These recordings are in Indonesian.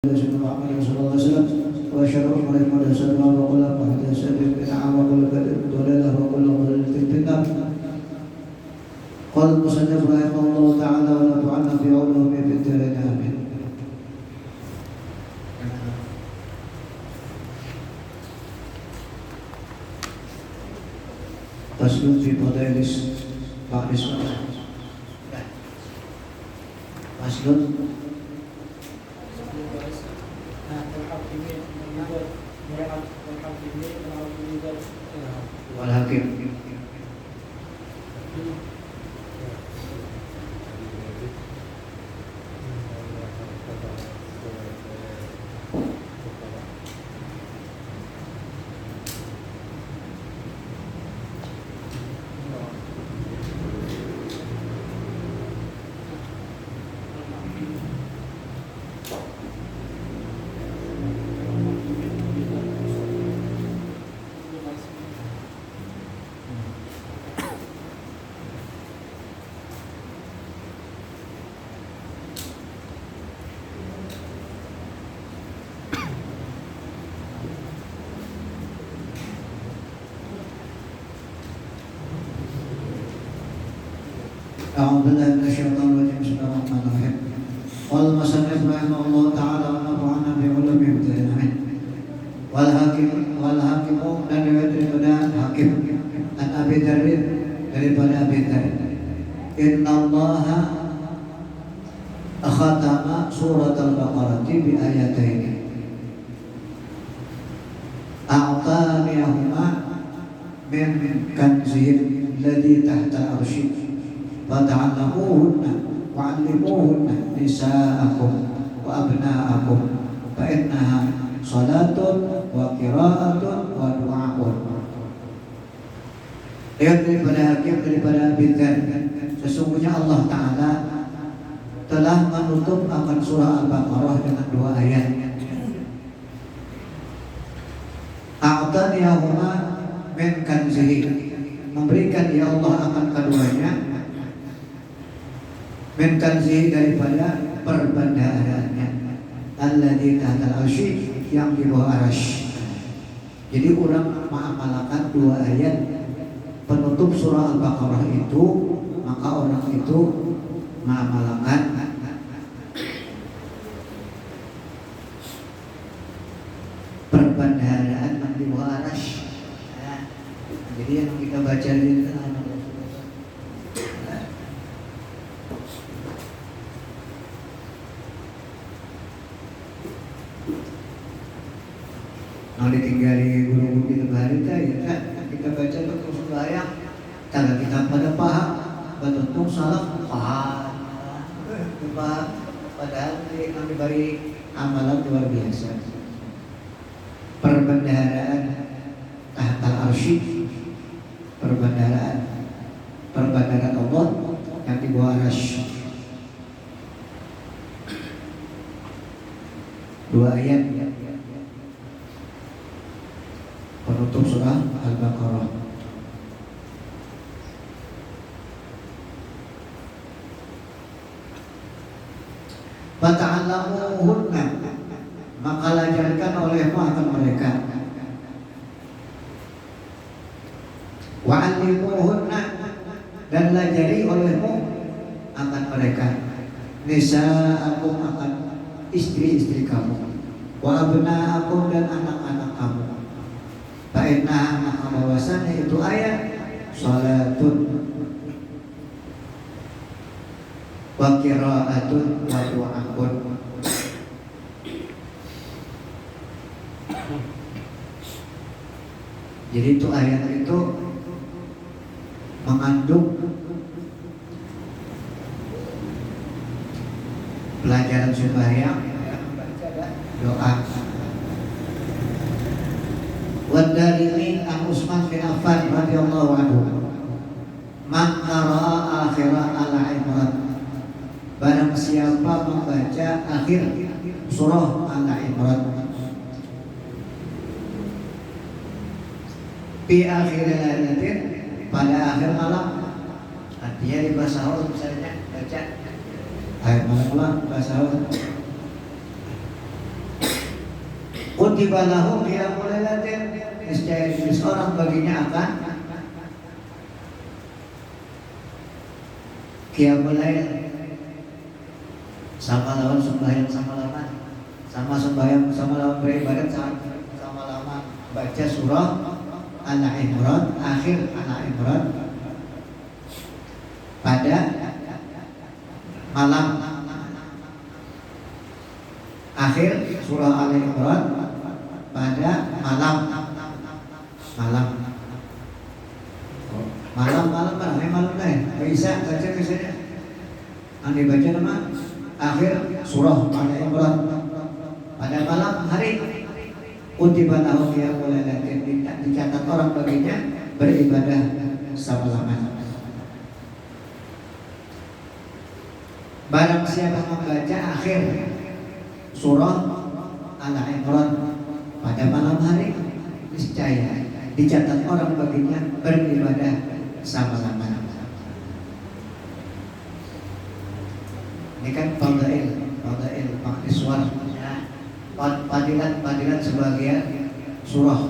Muhammad sallallahu alaihi wasallam wa syarrul umuri muhdatsatuha wa kullu muhdatsatin bid'ah wa kullu bid'atin dhalalah wa kullu dhalalatin fin nar. Qala musannif rahimahullah ta'ala wa nafa'ana bi ulumi fid dharain amin. Faslun fi fadailis ba'dis Faslun wal hakim. أعوذ بالله من الشيطان الرجيم. بسم الله الرحمن الرحيم. قال المصنف رحمه الله تعالى ونفعنا بعلومه بالعلم. والحاكم dan riwayatnya hakim an Abi Dzar daripada Abi Dzar. Inna Allah khatama surat al-Baqarah bi ayataini. A'taniyahuma min kanzihim alladhi tahta arshih. Fata'allamuhunna wa'allimuhunna nisa'akum wa abna'akum fa'innaha salatun wa qira'atun wa du'a'un. Lihat daripada hakim daripada Abi Dzar, sesungguhnya Allah Ta'ala telah menutup akan surah Al-Baqarah dengan dua ayat. A'taniyahuma min kanzihi, memberikan ya Allah akan keduanya min kanzihi daripada perbendaharaannya alladzi tahtal arsy, yang di bawah arasy. Jadi orang mengamalkan dua ayat penutup surah Al-Baqarah itu, maka orang itu mengamalkan perbendaharaan yang di bawah arasy. Jadi yang kita baca ini kalau ditinggali guru di hari ya kita baca betul sembahyang, kalau kita pada paham betul salah paham, padahal kami beri amalan luar biasa. Perbendaharaan tahtal arsy, perbendaharaan Allah yang di bawah arasy. Dua ayat penutup surah Al-Baqarah. Fata'allamuhunna, maka ajarkan olehmu akan mereka. Wa'allimuhunna, dan lajari olehmu akan mereka. Nisa'akum, akan istri-istri kamu. Wa abna'akum, dan anak-anak kamu. Fa'inna, maka bahwasannya itu ayat salatun wa qira'atun wa du'a'un. Jadi itu ayat itu mengandung pelajaran sembahyang, doa. Wadarimi an Utsman bin Affan radhiyallahu anhu, man qara'a akhirah Al-Imran, barang siapa membaca akhir surah Al-Imran, fi akhir lailatin, pada akhir malam. Artinya di bahasa Arab misalnya baca ayat malam bahasa Arab Kutiba lahu qiyamul lailatin, niscaya seorang baginya akan qiyamul lail, sama lawan sembahyang sama lawan, sama sembahyang sama lawan beribadat sama lawan baca surah Al-Imran, akhir Al-Imran pada malam, akhir surah Al-Imran pada malam bisa baca biasanya yang dibaca nama akhir surah Al-Imran pada malam hari. Kutiba lahu qiyamul lailatin, dicatat orang baginya beribadah selama-lamanya. Barang siapa membaca akhir surah Al-Imran pada malam hari, niscaya dicatat orang baginya beribadah selama-lamanya. Ini kan fadail makniswar, padilan sebagian surah.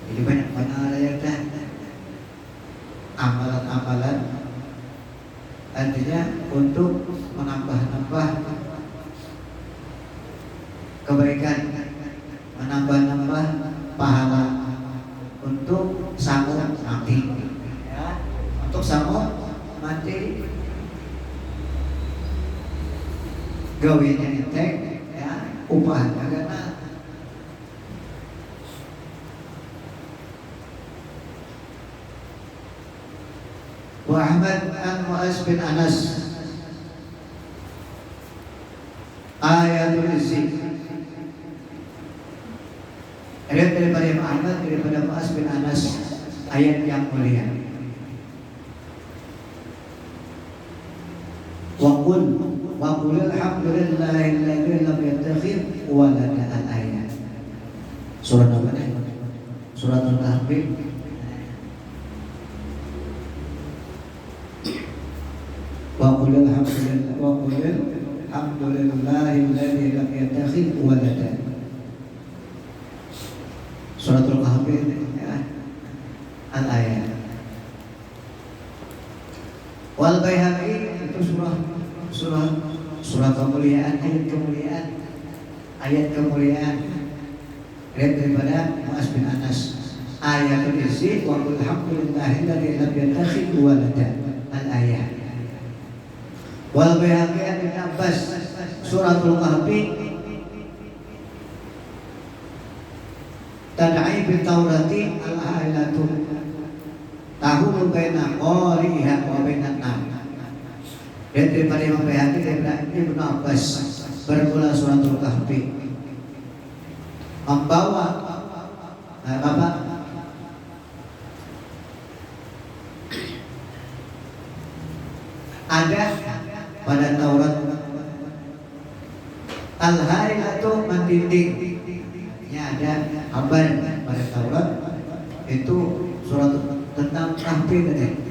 Jadi banyak ayat amalan-amalan, artinya untuk menambah kebaikan, menambah pahala untuk sanggup mati, ya, untuk sanggup mati gawenya entek, ya, upahnya karena wa Ahmad an Mu'az bin Anas ayatul izzi, daripada Imam Ahmad, daripada Mu'az bin Anas, ayat yang mulia. Wa qul alhamdulillahilladzi lam yattakhidh walada, al-ayat. Surah apa nih? Surat Al-Kahfi. Wa qul alhamdulillahilladzi lam yattakhidh walada. Surat Al-Kahfi, ya, al-ayat. Wal Baihaqi itu surah kemuliaan, ayat kemuliaan daripada Mu'az bin Anas, ayatul izzi wa qul alhamdulillahilladzi lam yattakhidh walada, al-ayat. Wal Baihaqi an Ibn Abbas suratul Kahfi tad'i bi Taurati al-ailatu tahulu baina qariha wa bainan nam. Dan daripada Imam Baihaqi, daripada Ibn Abbas bermula suratul Kahfi membawa Bapak ada pada Taurat al-hailatu mendinding, ini ada kabar pada Taurat itu surat tentang Kahfi tadi.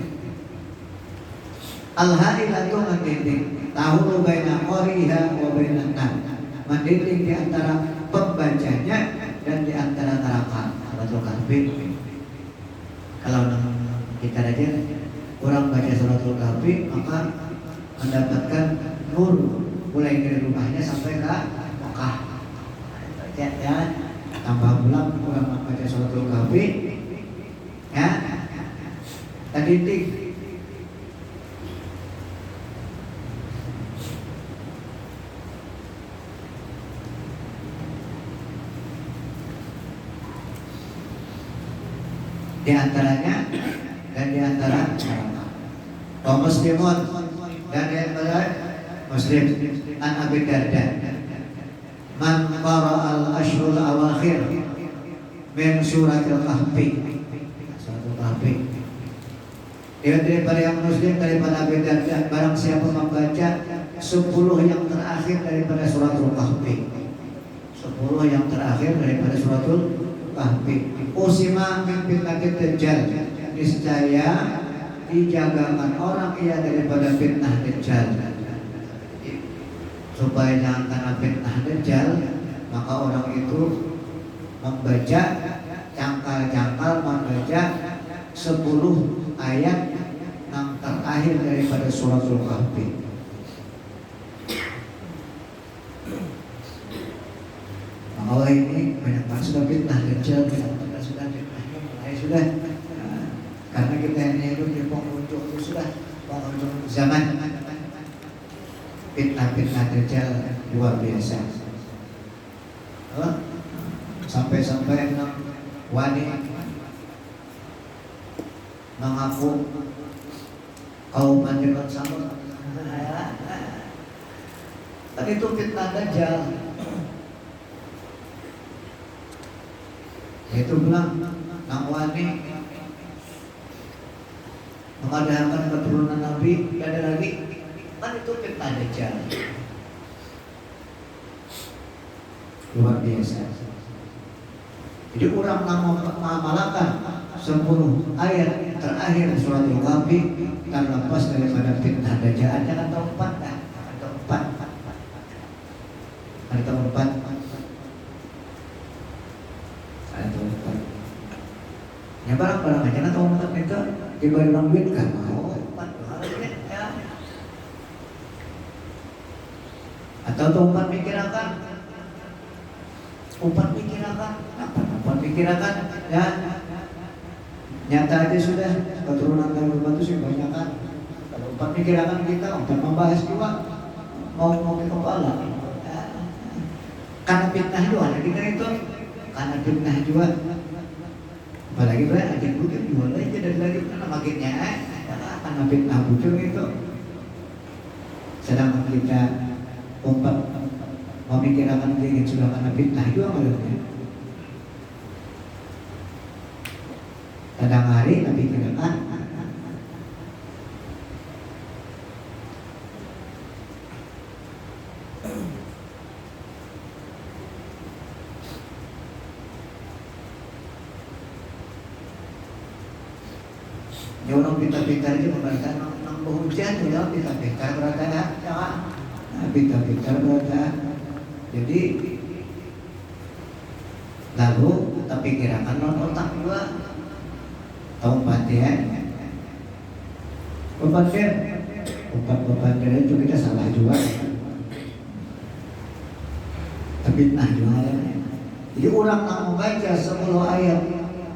Al-hailatu mendinding, tahulu baina qariha wa bainan nam, mendinding di antara pembacanya dan di antara tarakan suratul Kahfi. Kalau kita aja kurang baca suratul Kahfi, maka mendapatkan nur mulai dari rumahnya sampai ke Mekah. Ya, tambah pulang kurang baca suratul Kahfi, ya, tadi di antaranya dan di antara kaum muslimun dan di antara muslim an Abi Darda man qara al-ashrul awakhir min suratil Kahfi, suratul Kahfi. Daripada yang muslim, daripada Abi Darda, barang siapa membaca 10 yang terakhir daripada suratul Kahfi, 10 yang terakhir daripada suratul Kahfi, usima min fitnatil dajjal, niscaya dijagakan orang ia daripada fitnah dajjal. supaya jangan kena fitnah Dajjal, maka orang itu membaca cangkal-cangkal, membaca 10 ayat yang terakhir daripada suratul Kahfi. Maka ini banyak banget sudah fitnah Dajjal, sudah fitnah, sudah karena kita ini hidup di penghujung sudah penghujung zaman. Fitnah-fitnah Dajjal luar biasa. Sampai-sampai wanita mengaku kaum panjenengan sama. Tapi itu fitnah Dajjal. Itu bilang nang wani mengadakan keturunan Nabi, ada lagi kan itu fitnah Dajjal. Luar biasa. Jadi orang mengamalkan 10 ayat terakhir surat Al-Kahfi terlepas daripada fitnah Dajjal. Jangan tahu 4 dah. Ada 4. Ya barang-barang aja tahu 4 itu diberi orang duit kan mau 4 ya. Atau tahu 4 pikirakan. 4 pikirakan. Apa pikirakan ya. Nyata aja sudah keturunan dari batu sih banyak kan. Kalau 4 pikirakan kita 4 membahas juga mau ke kepala. Karena fitnah juga ada kita itu. Karena fitnah juga. Apalagi banyak aja bujur jual aja dari lagi karena makinnya karena fitnah bujur itu. Sedangkan kita umpat memikirkan diri sudah karena fitnah juga maksudnya. Kadang hari tapi kirakan ya orang pintar-pintar aja membaca nang hujan ya pintar-pintar berada ya pintar-pintar berada. Jadi lalu tapi kirakan non otak juga tahu pantian beban itu kita salah juga tapi nah juga ya. Jadi orang yang membaca 10 ayat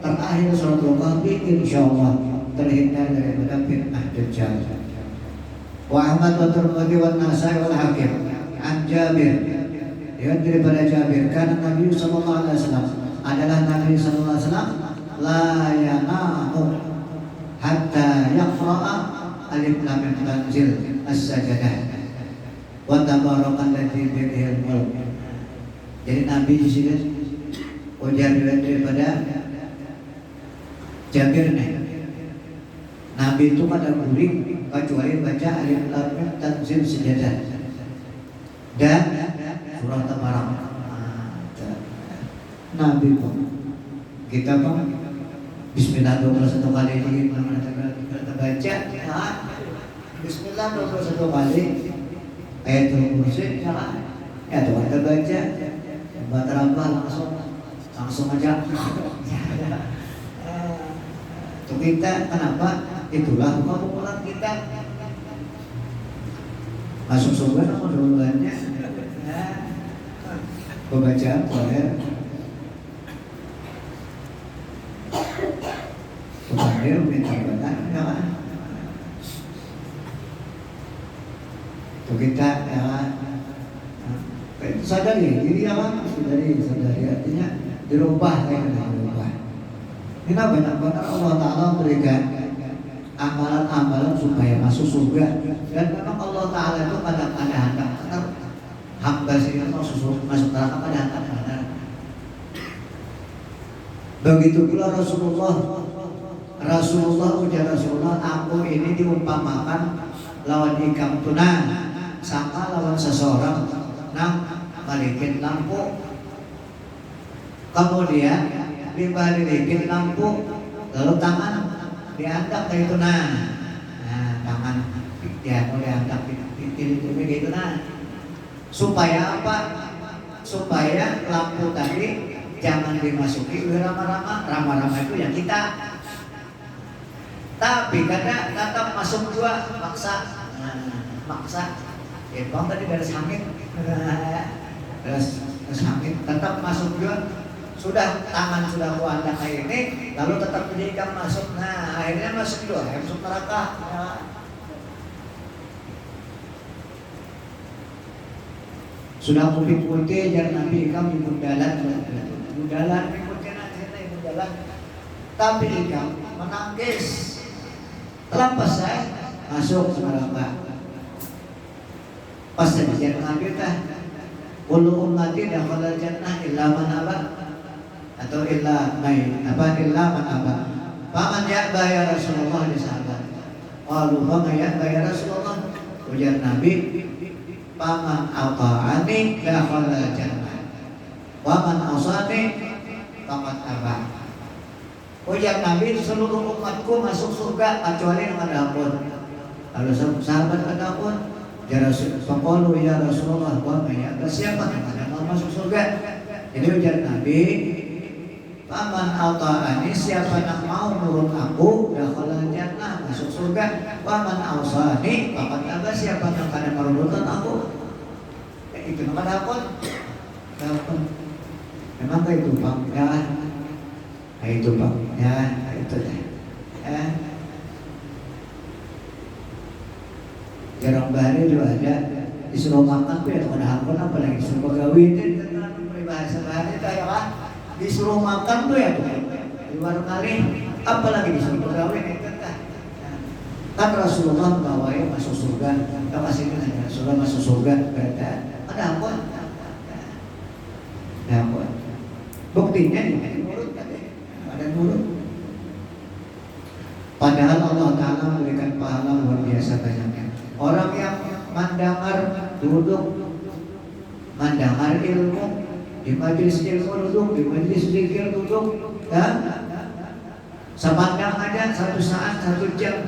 terakhir surat Al-Kahfi insyaallah terhindar daripada fitnah Dajjal. Wa Ahmad wa Tirmidzi wa Nasai wal Hakim an Jabir daripada Jabir karena Nabi sallallahu alaihi wasallam adalah Nabi sallallahu alaihi wasallam la yanamu hatta yaqra'a alif lam mim tanzil as-sajdah wa tabarakalladzii biyadihil mulk. Jadi Nabi di sini ujar daripada Jabir nih. Nabi itu pada guring kecuali baca alif lam mim tanzil sajdah dan surah Tabarak. Nabi pun kita pun Bismillah 21 kali di mana kita baca Bismillah 21 kali ayatul kursi ya tuh kita baca baca apa langsung aja tuh kita kenapa itulah pulang kita masuk surga nomor duluannya pembacaan boleh kepada minta badan ya kan tuh kita ya sadari jadi apa sadari artinya dirubah kayak dirubah. Ini banyak banget Allah Ta'ala berikan amalan-amalan supaya masuk surga dan memang Allah Ta'ala itu kadang-kadang hamba sih masuk neraka kadang-kadang. Begitu pula Rasulullah ujar Rasulullah, aku ini diumpamakan lawan ikam tuna sangka lawan seseorang nang balikin lampu, kemudian dibalikin lampu lalu tangan diangkat kayak itu nah tangan dia mau diangkat itu gitu nah Supaya apa? Supaya lampu tadi jangan dimasuki oleh rama-rama itu ya kita. Tapi kadang tetap masuk juga maksa. Bang tadi beres hangit, beres hangit, tetap masuk juga. Sudah tangan sudah kuandang air ini, lalu tetap menjadikan masuk. Nah akhirnya masuk juga, masuk neraka. Sudah putih-putih jangan Nabi ikam di bundalan, tapi ikam menangkis. Terlampas saya masuk ke neraka. Pas saja Nabi tah, kullu ummati dakhala jannah illa man aba, atau illa man aba. Faman ya'ba ya Rasulullah di sahabat. Qalu faman ya'ba ya Rasulullah. Ujar Nabi, faman ata'ani dakhala jannah. Wa man asani faqad aba. Ujar Nabi, seluruh umatku masuk surga kecuali yang ada ampun. Lalu sahabat kata ampun, ya Rasulullah, ya Rasulullah, siapa yang mau masuk surga? Jadi ujar Nabi, faman ata'ani, siapa yang mau nurut aku dakhala jannah, masuk surga. Faman awsani faqad aba, siapa yang kada merunutan aku, itu namanya ampun. Memang itu Bang ya. Itu Bang ya, itu deh. Jarang bahari juga ada disuruh makan tuh ya tuh ada ampun, apalagi disuruh pegawai itu bahasa bahari itu ya kan, disuruh makan tuh ya tuh di warung kali, apalagi disuruh pegawai itu kan Rasulullah membawai masuk surga. Kita kasih ini Rasulullah masuk surga berarti ada ampun, ada ampun. Buktinya ini nurut ada nurut. Padahal Allah Ta'ala memberikan pahala luar biasa banyaknya. Orang yang mendengar duduk, mendengar ilmu, di majelis ilmu duduk, di majelis zikir duduk, ya, sepandang aja 1 saat 1 jam,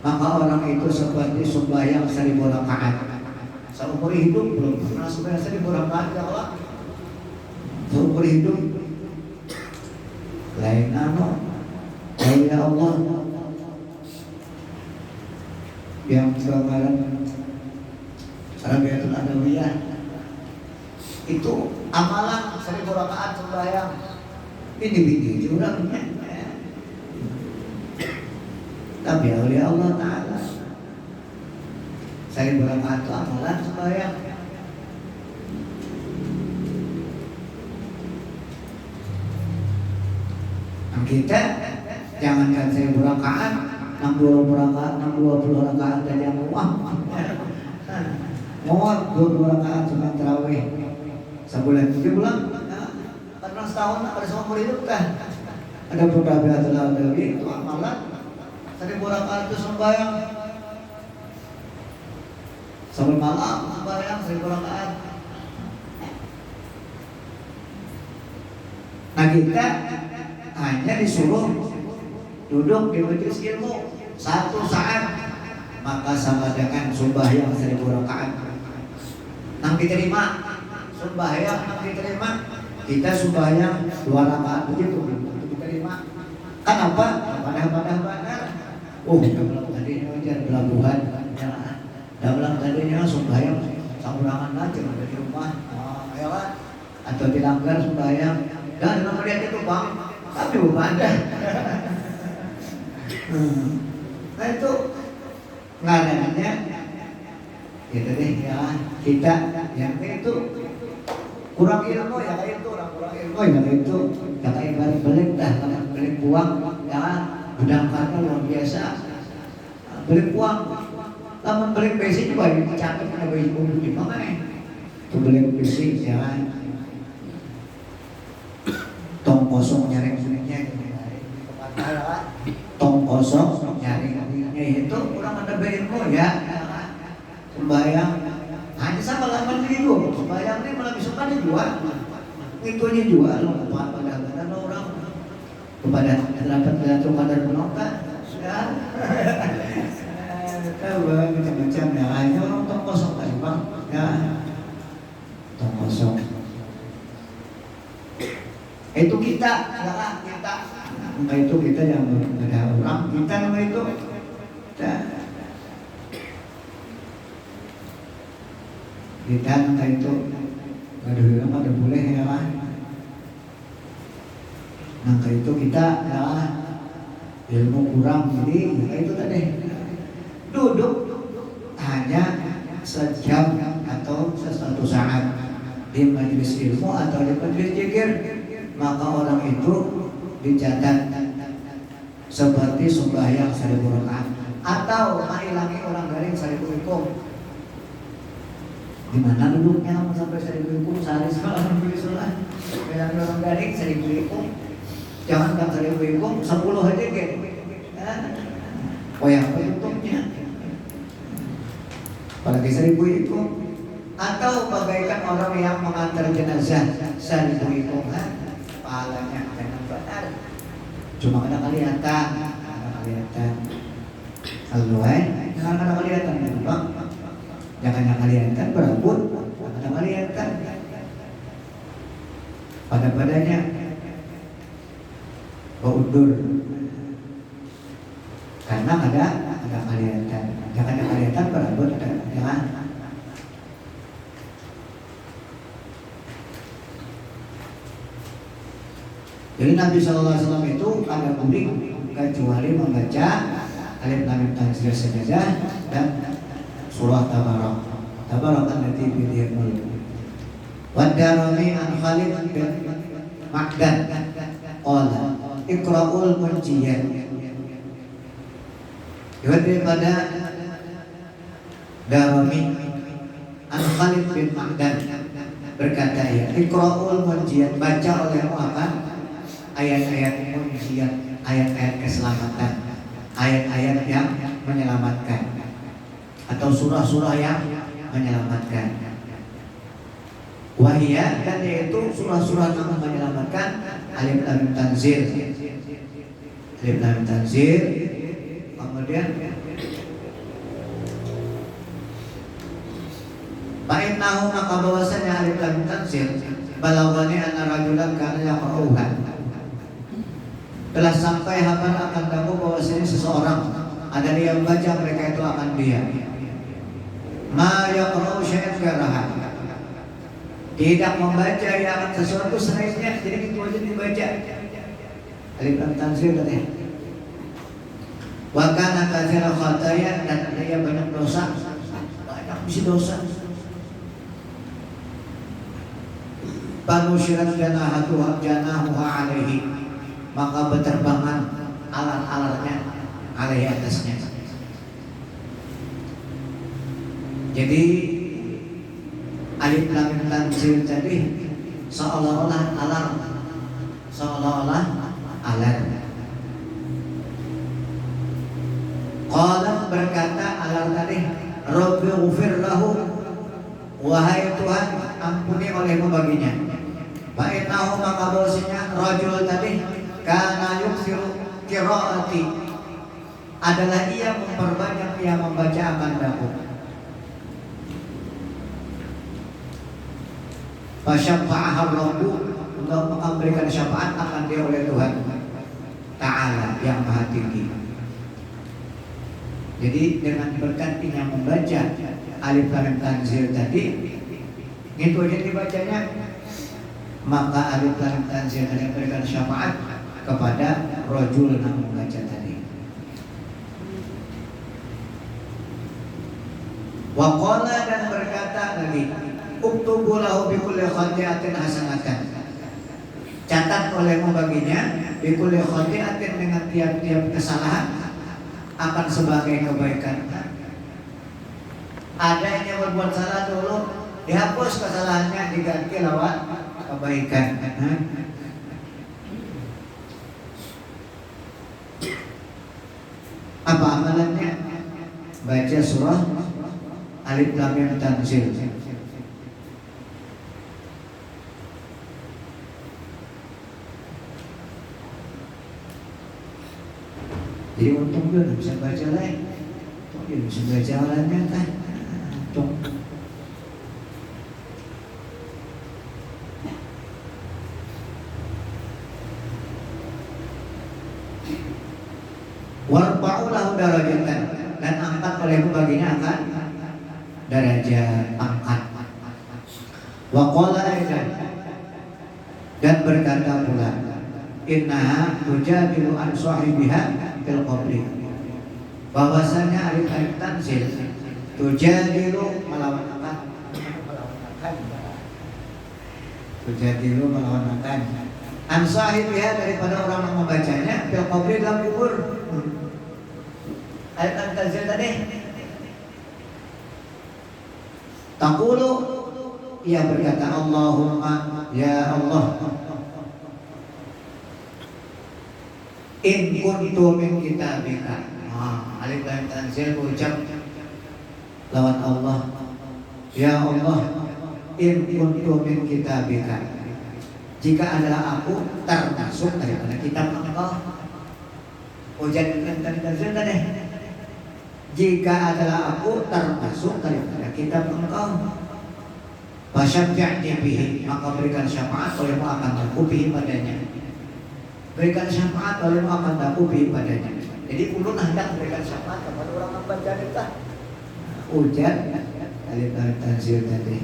maka orang itu seperti sembahyang 1000 rakaat. Seumur hidup belum pernah sembahyang 1000 rakaat ya Allah. Seumur hidup lain ya Allah yang kemarin Rabiatul Adawiyah itu amalan 1000 rakaat sembahyang ini jurangnya, tapi oleh Allah Ta'ala 1000 rakaat itu amalan sembahyang. Kita jangankan 1000 rakaat, 60 rakaat, 60 rakaat saja muah. Muah 20 rakaat cuma tarawih sebulan 7 bulan. Karena setahun ada seumur hidup kan. Ada beberapa Adawiyah itu amalan 1000 rakaat itu sembahyang. Sampai malam sembahyang 1000 rakaat. Nah kita hanya disuruh duduk di majelis ilmu 1 saat, maka sama dengan sembahyang 1000 rakaat. Nang diterima sembahyang, nang diterima kita sembahyang 2 rakaat begitu diterima. Kenapa? Pada kita bilang tadinya ujian pelabuhan, dah bilang tadinya sembahyang samurangan aja ada di rumah, ya kan? Atau dilanggar sembahyang, dan nama dia itu Bang. Tapi bukan ada. Nah itu ngadanya gitu deh ya, kita yang itu kurang ilmu ya kayak itu, orang kurang ilmu ya kayak itu, ya kayak balik dah, balik uang ya, budangkannya luar biasa, balik uang, lamun balik besi juga dicatat ada bayi ibu di mana itu balik besi ya kan. Tong kosong nyaring suningnya tong kosong nyaring itu kurang ada ilmu ya. Sembahyang hanya sama 8.000 sembahyang ini malah bisa pada jual itunya jual pada orang kepada terdapat jatuh kadar penonton ya tahu macam-macam ya hanya orang tong kosong tadi Bang ya tong kosong. Itu kita, ya kita. Nama itu kita yang ada orang, kita nama itu. Kita nama itu. Aduh, nama ada boleh ya lah. Nangka itu kita ya ilmu kurang, jadi ya itu tadi. Duduk hanya sejam atau sesuatu saat di majelis ilmu atau di majelis zikir, maka orang itu dicatat seperti sembahyang 1000 rakaat atau menghilangi orang garing 1000 ikung. Di mana duduknya sampai 1000 ikung sehari semalam sholat, menghilangi orang garing 1000 ikung. Jangan kan 1000 ikung 10 aja gitu. Oh yang untuknya apalagi 1000 ikung. Atau bagaikan orang yang mengantar jenazah 1000 ikung, pahalanya jangan benar. Cuma ada kelihatan, kalau jangan ada kelihatan, bang. Jangan ada kelihatan berambut, jangan ada kelihatan pada badannya undur, karena ada kelihatan. Jangan ada kelihatan berambut, jangan. Jadi Nabi SAW itu ada mudik kecuali membaca alif lam mim tanzil sajadah dan surah Tabarak. Tabarak allati bi yadil mulk. Wa darami an Khalid bin Ma'dan qala iqra'ul munjiyat. Daripada Darami an Khalid bin Ma'dan berkata ya, iqra'ul munjiyat, baca olehmu apa? Ayat-ayat munjiyat, ayat-ayat keselamatan, ayat-ayat yang menyelamatkan, atau surah-surah yang menyelamatkan. Wahia, dan yaitu surah-surah yang menyelamatkan alif lam mim tanzil, alif lam mim tanzil. Kemudian fa'innahu, maka bahwasanya alif lam mim tanzil balawani anna rajulan kana yaqra'uha, telah sampai kabar akan kamu bahwasanya seseorang ada yang baca mereka itu akan dia ma yaqra'u syai'an garaha, tidak membaca yang akan sesuatu selainnya, jadi itu aja dibaca alif lam tanzil tadi. Wa kana katsira khataya, dan dia banyak dosa, banyak misi dosa. Panusyirat janahuha alaihi, maka berterbangan alar-alarnya alaihi atasnya. Jadi alif lam mim tanzil tadi seolah-olah alar, seolah-olah alar. Qala, berkata alar tadi, Rabbi ghfir lahu, wahai Tuhan ampuni olehmu baginya. Fa'innahu, maka bahwasanya rajul tadi kana yuksiru qiraati, adalah ia memperbanyak ia membaca akan daku. Fasyafa'aha Rabbu, untuk memberikan syafaat akan dia oleh Tuhan Ta'ala yang maha tinggi. Jadi dengan bergantinya membaca alif lam mim tanzil tadi, itu aja dibacanya, maka alif lam mim tanzil tadi memberikan syafaat kepada rajul yang membaca tadi. Wa qala, dan berkata lagi, uktubu lahu bi kulli khati'atin hasanatan, catat olehmu baginya bi kulli khati'atin, dengan tiap-tiap kesalahan akan sebagai kebaikan. Ada yang berbuat salah dulu, dihapus kesalahannya, diganti lewat kebaikan. Apa amalannya? Baca surah alif lam mim tanzil. Jadi untung dia bisa baca lain, dia bisa baca awalnya kan. Untung. warfa'u lahu darajatan, dan angkat olehmu baginya akan derajat, angkat. Wa qala aidan, dan berkata pula, innaha tujadilu an sahibiha fil qabri, bahwasanya ayat tanzil tujadilu melawan apa? Tujadilu melawan akan an sahibiha, daripada orang yang membacanya fil qabri, dalam kubur. Ayat tanzil tadi taqulu, ia berkata, Allahumma, ya Allah, in kuntu min kitabika. Alif lam tanzil ucap lawan Allah, ya Allah, in kuntu min kitabika, jika adalah aku termasuk daripada kitab Engkau. Ujian tanzil tadi, jika adalah aku termasuk daripada kitab Engkau, fasyaffi'ni bihi, maka berikan syafaat olehmu akan aku bihi padanya. Berikan syafaat olehmu akan aku bihi padanya. Jadi ulun hendak berikan syafaat kepada orang yang membaca kita. Ujian alif lam tanzil tadi.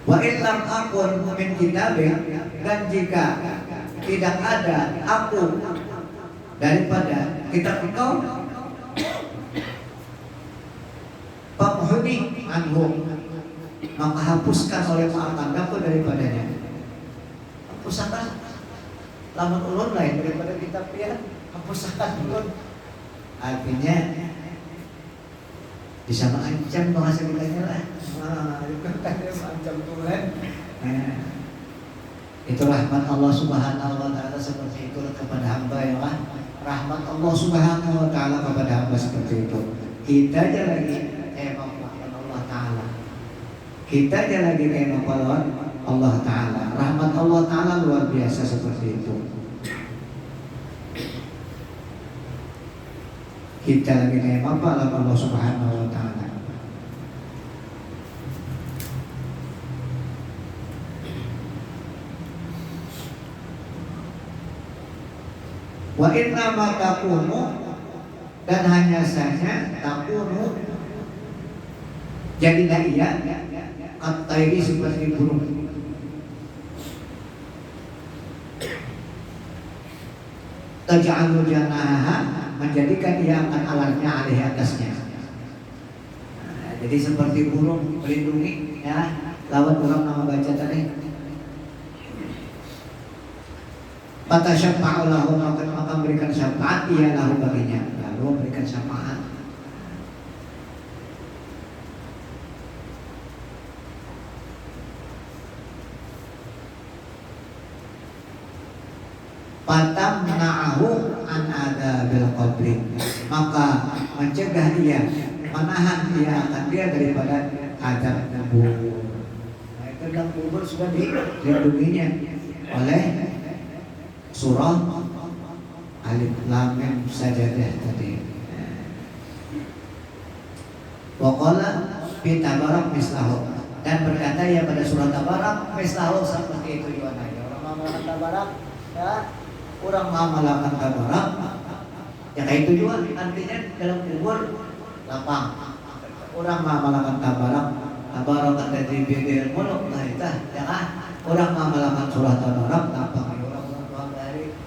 Wa illam akun min kitabik, dan jika tidak ada aku daripada kitab Engkau, famhuni anhu, maka hapuskan oleh ma'akandaku daripadanya. Hapuskan lamun ulun lain daripada kitab dia, hapuskan ulun. Artinya bisa mengancam bahasa kitanya lah. Mengancam Tuhan. Itu rahmat Allah Subhanahu wa taala seperti itu kepada hamba, ya kan? Rahmat Allah Subhanahu wa taala kepada hamba seperti itu. Kita aja lagi memaafkan Allah taala. Kita aja lagi memaafkan Allah taala. Rahmat Allah taala luar biasa seperti itu. Kita lagi memaafkan Allah Subhanahu wa taala. Wa inna ma takunu, dan hanya saja takunu jadilah ia at-tayri, seperti burung. Taj'alu janaha, menjadikan ia akan alarnya alih atasnya. Jadi seperti burung melindungi, ya, lawan orang nama baca tadi. Mata syafa'u lahu, maka memberikan syafaat ia lahu baginya, lalu memberikan syafaat. Fatamna'ahu an adabil qabri, maka mencegah ia, menahan ia akan dia daripada azab kubur. Nah, itu dalam kubur sudah dilindunginya oleh surah alif lam mim sajadah tadi. Wa qala fi tabarak mislahu, dan berkata ya pada surah tabarak mislahu, seperti itu juga. Orang mengamalkan tabarak, ya, orang mengamalkan tabarak, ya kayak itu juga artinya dalam kubur lapang. Orang mengamalkan tabarak, tabarak dari bidil muluk, nah itu ya kan. Orang mengamalkan surah tabarak lapang.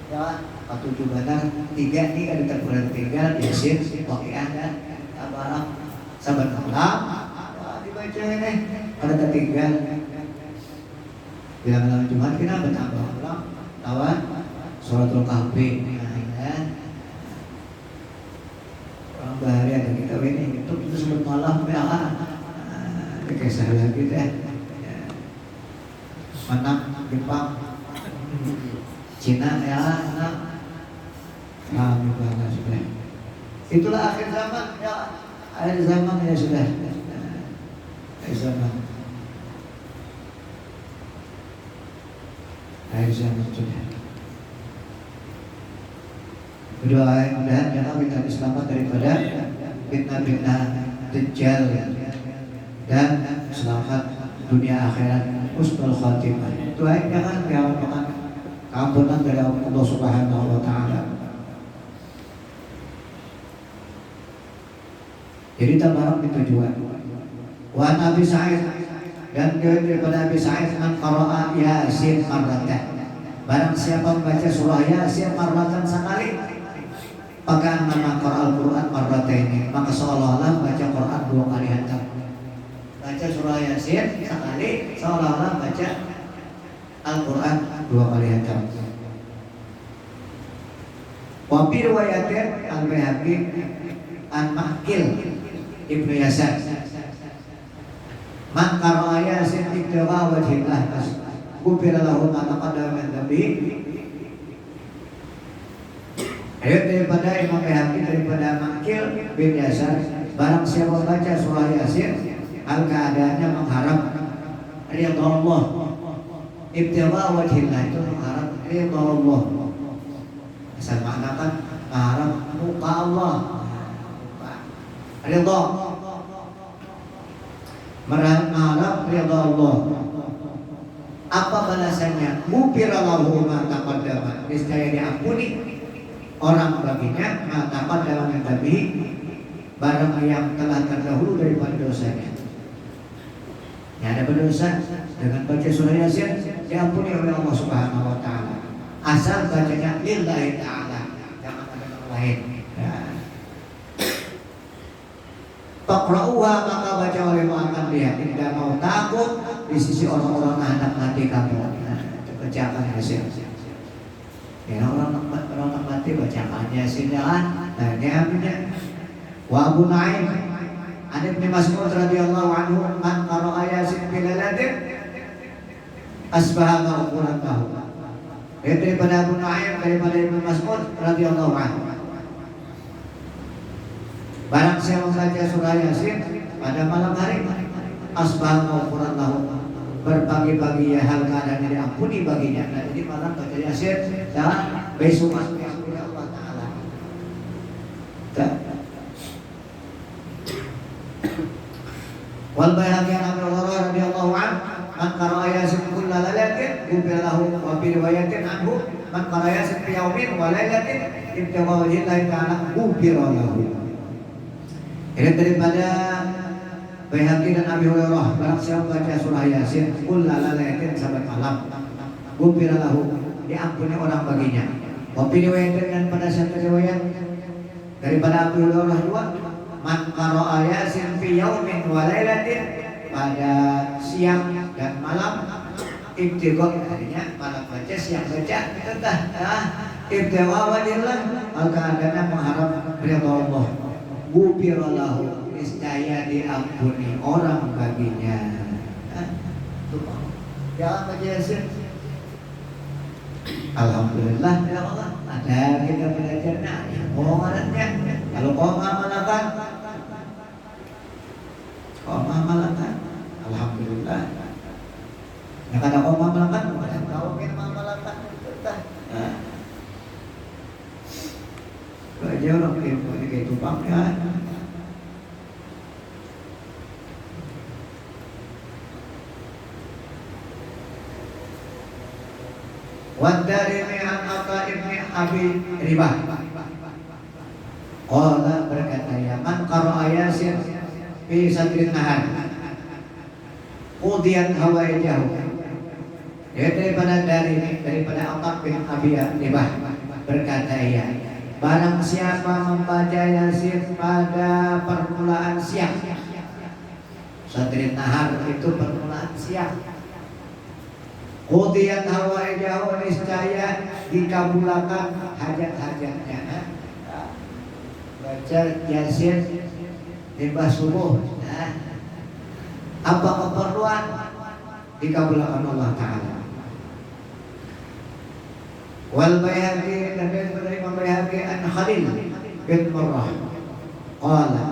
Ya, 7 benar, 3 ini ada terpulang 3, Yasin, Waqiah dan Tabarak. Sahabat malam, ya, dibaca ini ada tertinggal. Bila malam Jumat kita bertambah malam, lawan Suratul Kahfi. Ya. Orang bahari ada kita ini, itu sebut malam ya. Dikisah lagi deh. Menang Jepang, Cina, ya, nah, sudah. Itulah akhir zaman, ya, akhir zaman ya sudah. Akhir zaman, akhir zaman sudah. Berdoa mudah-mudahan ya Allah kita selamat daripada fitnah-fitnah Dajjal dan selamat dunia akhirat, husnul khatimah. Doain jangan ampunan dari Allah Subhanahu wa taala. Jadi tabarok itu tujuan. Wa Nabi Sa'id dan daripada Nabi Sa'id man qara'a Yasin marratan. Barang siapa membaca surah Yasin marratan sekali, maka nama Qur'an Quran marrataini, maka seolah-olah baca Quran 2 kali hatam. Baca surah Yasin sekali seolah-olah baca Al-Quran 2 kali hatam. Wa fi riwayatin Al-Baihaqi an Ma'qil Ibnu Yasar man qara'a Yasin ibtigha wajhillah ghufira lahu ma taqaddama min dhanbihi. Ayat daripada Imam Baihaqi daripada Ma'qil bin Yasar, barang siapa baca surah Yasin hal keadaannya mengharap ridha Allah, ibtigha wajhillah itu mengharap ridha Allah, asal maknakan mengharap muka Allah, ridha, mengharap ridha Allah. Apa balasannya? Ghufira lahu ma taqaddama, niscaya diampuni orang baginya ma taqaddama min dhanbihi, barang yang telah terdahulu daripada dosanya. Yang ada berdosa dengan baca surah Yasin diampuni oleh Allah Subhanahu wa taala. Asal bacanya lillahi taala, jangan ada yang lain. Ya. Taqra'uha, maka baca oleh akan dia tidak mau takut di sisi orang-orang anak mati kamu. Bacakan Yasin. Ya orang mati bacakan Yasin jangan. Nah ini artinya. Wa Abu Nu'aim an Ibnu Mas'ud radhiyallahu anhu man qara'a Yasin fi lailatin asbaha ma'qulatahu. Daripada Abu Nu'aim daripada Ibnu Mas'ud radhiyallahu anhu. Barang siapa membaca surah Yasin pada malam hari asbah ma'qulatahu, berpagi-pagi ya hal keadaannya diampuni baginya. Nah, jadi malam baca Yasin dan besok diampuni Allah Ta'ala. Wal Baihaqi an Abi Hurairah radhiyallahu anhu man qara'a Yasin kulla lailatin ghufira lahu, wa fi riwayatin anhu man qara'a Yasin fi yawmin wa lailatin ibtigha wajhillahi ta'ala ghufira lahu. Ini daripada Baihaqi dan Abi Hurairah, barang siapa baca surah Yasin kulla lailatin sabat malam ghufira lahu, diampuni orang baginya. Wa fi riwayatin, dan pada satu riwayat daripada Abi Hurairah juga man qara'a Yasin fi yaumin wa lailatin, pada siang dan malam ibtigha, artinya malam baca siang baca entah ibtigha wajhillah, maka adanya mengharap ridha Allah, ghufira lahu, niscaya diampuni orang baginya. Jangan baca Yasin. Alhamdulillah ya Allah, ada kita belajar. Nah, omongannya kalau kau mengamalkan, alhamdulillah. Yang kada kau mengamalkan, kau ingin mengamalkan kita. Aja orang kayak tupang ya. Wadarimi an Atha ibni Abi Ribah qala, berkata ya man qara'a Yasin fi sadrin nahar qudiyat hawaijahu. Ya daripada Atha bin Abi Ribah berkata ya, barang siapa membaca Yasin pada permulaan siang, sadrin nahar itu permulaan siang, qudiyat hawaijahu, niscaya dikabulkan hajat-hajatnya. Baca Yasin tiba subuh, apa keperluan dikabulkan Allah Ta'ala. Wal Baihaqi, dan dari Imam Baihaqi an Khalil bin Murrah qala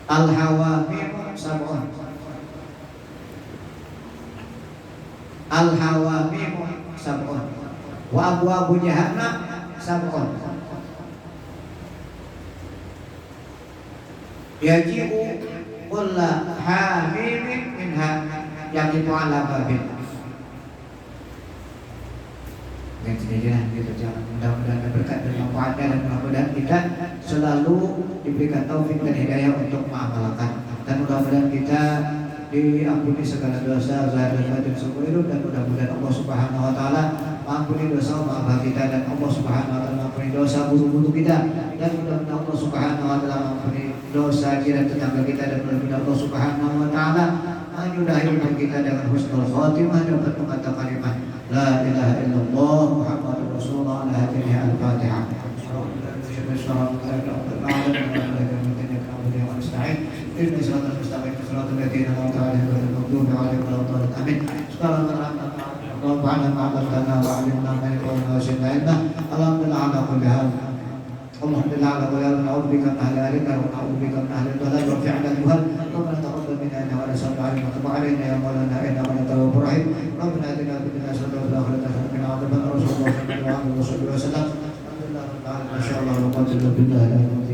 al-hawamim sab'un, al-hawamim sab'un wa abwabu jahannam sab'un yaji'u kulla hamimin minha yaqitu ala babin. Jadi gitu, jangan mudah-mudahan berkat dan manfaatnya, dan mudah-mudahan kita selalu diberikan taufik dan hidayah untuk mengamalkan, dan mudah-mudahan kita diampuni segala dosa zahir dan batin seumur hidup, dan mudah-mudahan Allah Subhanahu wa taala mengampuni dosa maaf kita, dan Allah Subhanahu wa taala mengampuni dosa guru-guru kita, dan mudah-mudahan Allah Subhanahu wa taala mengampuni dosa jiran tetangga kita, dan mudah-mudahan Allah Subhanahu wa taala menyudahi hidup kita dengan husnul khatimah, dapat mengatakan kalimat la ilaha illallah Muhammadur Rasulullah ala hadhihi al-Fatihah. اللهم لا على ولا نعوذ بك من اهل الربا ونعوذ بك من اهل الضلال وفعل الجهل. ربنا تقبل منا انك انت السميع العليم وتب علينا يا مولانا انك انت التواب الرحيم. ربنا اتنا في الدنيا حسنه وفي الاخره حسنه وقنا عذاب النار. صلى الله عليه وسلم. الحمد لله رب العالمين ما شاء الله لا قوه الا بالله.